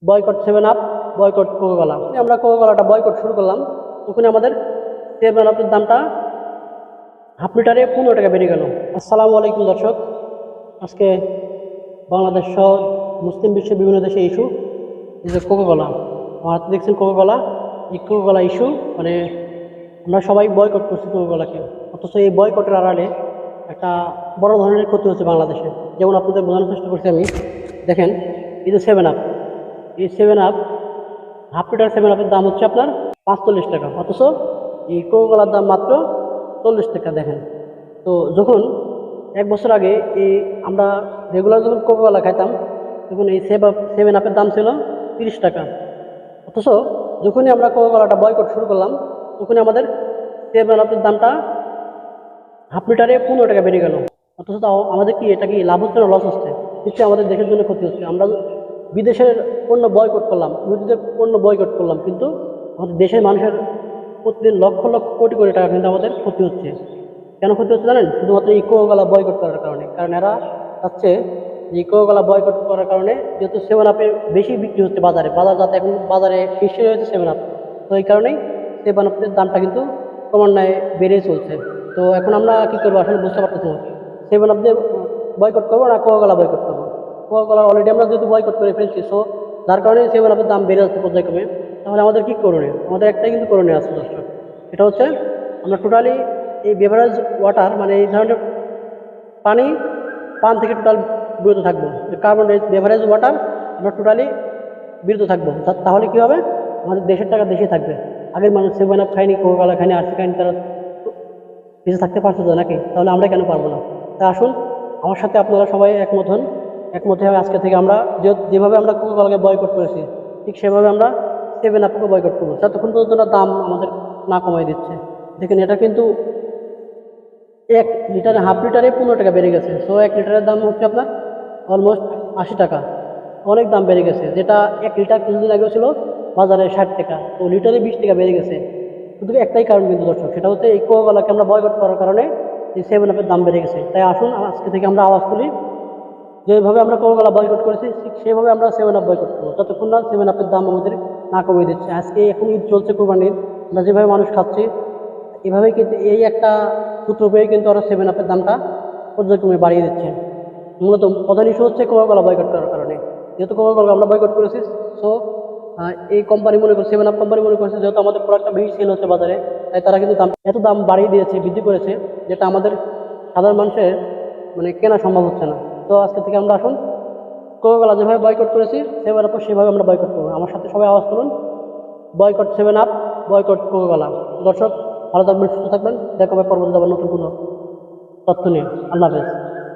Boycott seven up, boycott Coca Cola. আমরা কোকাকোলাটা boycott শুরু করলাম, তখনই আমাদের সেভেন আপের দামটা হাফ লিটারে 15 টাকা বেড়ে গেল। আসসালামু আলাইকুম দর্শক, আজকে বাংলাদেশ সহ মুসলিম বিশ্বের বিভিন্ন দেশে ইস্যু যে কোকাকোলা। আমার হাতে দেখছেন কোকাকোলা, এই কোকাকোলা ইস্যু মানে আমরা সবাই বয়কট করছি কোকাকোলাকে, অথচ এই বয়কটের আড়ালে একটা বড় ধরনের ক্ষতি হচ্ছে বাংলাদেশে। যেমন আপনাদের বোঝানোর চেষ্টা করছি আমি, দেখেন এই যে সেভেন আপ, এই seven up half litre seven আপের দাম হচ্ছে আপনার 45 টাকা, অথচ এই কোকাকোলার দাম মাত্র 40 টাকা। দেখেন তো, যখন 1 বছর আগে এই আমরা রেগুলার যখন কোকাকোলা খাইতাম, তখন এই সেভেন আপের দাম ছিল 30 টাকা। অথচ যখনই আমরা কোকাকোলাটা বয়কট শুরু করলাম, তখনই আমাদের সেভেন আপের দামটা হাফ লিটারে 15 টাকা বেড়ে গেল। অথচ তাও আমাদের কি এটা কি লাভ হচ্ছে না লস হচ্ছে? নিশ্চয়ই আমাদের দেশের জন্য ক্ষতি হচ্ছে। আমরা বিদেশের পণ্য বয়কট করলাম, ইহুদিদের পণ্য বয়কট করলাম, কিন্তু আমাদের দেশের মানুষের প্রতিদিন লক্ষ লক্ষ কোটি কোটি টাকা কিন্তু আমাদের ক্ষতি হচ্ছে। কেন ক্ষতি হচ্ছে জানেন? শুধুমাত্র এই কোকাকোলা বয়কট করার কারণে। কারণ এরা চাচ্ছে যে কোকাকোলা বয়কট করার কারণে, যেহেতু সেভেন আপে বেশি বিক্রি হচ্ছে বাজারে, যাতে এখন বাজারে শীর্ষে রয়েছে সেভেন আপ, তো এই কারণেই সেভেন আপের দামটা কিন্তু ক্রমান্বয়ে বেড়ে চলছে। তো এখন আমরা কি করবো আসলে বুঝতে পারতেছি না, সেভেন আপ দিয়ে বয়কট করবো না কোকাকোলা বয়কট করবো। কোকাকোলা অলরেডি আমরা যেহেতু বয়কট করে ফেলছি, সো যার কারণে সেভেন আপের দাম বেড়ে যাচ্ছে পর্যায়ক্রমে। তাহলে আমাদের কি করণীয়? আমাদের একটাই কিন্তু করণীয় আছে দর্শক, সেটা হচ্ছে আমরা টোটালি এই বেভারেজ ওয়াটার মানে এই ধরনের পানি পান থেকে টোটাল বিরত থাকবো। কার্বন বেভারেজ ওয়াটার আমরা টোটালি বিরত থাকবো। তাহলে কি হবে? আমাদের দেশের টাকা দেশে থাকবে। আগের মানুষ সেভেন আপ খায়নি, কোকাকোলা খায়নি, আরসি খায়নি, তারা বেঁচে থাকতে পারছে তো নাকি? তাহলে আমরা কেন পারবো না? তা আসুন আমার সাথে আপনারা সবাই একমত হন। একমত হয়ে আজকে থেকে আমরা যেভাবে আমরা কোকাকোলাকে বয়কট করেছি, ঠিক সেভাবে আমরা সেভেন আপকে বয়কট করবো, যতক্ষণ পর্যন্ত না দাম আমাদের না কমাই দিচ্ছে। দেখেন এটা কিন্তু 1 লিটারে হাফ লিটারে 15 টাকা বেড়ে গেছে। সো 1 লিটারের দাম হচ্ছে আপনার অলমোস্ট 80 টাকা। অনেক দাম বেড়ে গেছে, যেটা 1 লিটার কিছুদিন আগেও ছিল বাজারে 60 টাকা, তো লিটারে 20 টাকা বেড়ে গেছে। শুধু একটাই কারণ কিন্তু দর্শক, সেটা হচ্ছে এই কোকাকোলাকে আমরা বয়কট করার কারণে এই সেভেন আপের দাম বেড়ে গেছে। তাই আসুন আজকে থেকে আমরা আওয়াজ তুলি, যেভাবে আমরা কোকাকোলা বয়কট করেছি ঠিক সেভাবে আমরা সেভেন আপ বয়কট করবো, যতক্ষণ না সেভেন আপের দাম আমাদের না কমিয়ে দিচ্ছে। আজকে এখন ঈদ চলছে, কোরবানির, আমরা যেভাবে মানুষ খাচ্ছি, এভাবেই কিন্তু এই একটা সূত্র পেয়ে কিন্তু ওরা সেভেন আপের দামটা পর্যায়ক্রমে বাড়িয়ে দিচ্ছে। মূলত প্রধান ইস্যু হচ্ছে কোকাকোলা বয়কট করার কারণে। যেহেতু কোকাকোলা আমরা বয়কট করেছি, সো এই কোম্পানি মনে করছে, সেভেন আপ কোম্পানি মনে করছে যেহেতু আমাদের প্রোডাক্টটা বেশি সেল হচ্ছে বাজারে, তাই তারা কিন্তু দাম বাড়িয়ে দিয়েছে, বৃদ্ধি করেছে, যেটা আমাদের সাধারণ মানুষের মানে কেনা সম্ভব হচ্ছে না। তো আজকে থেকে আমরা আসুন কোকাকোলা যেভাবে বয়কট করেছি সেভেন আপও সেভাবে আমরা বয়কট করবো। আমার সাথে সবাই আওয়াজ তুলুন, boycott seven up, boycott Coca Cola. দর্শক ভালো থাকবেন, সুস্থ থাকবেন, দেখা হবে পরবর্তী আবার নতুন কোনো তথ্য নিয়ে। আল্লাহ হাফেজ।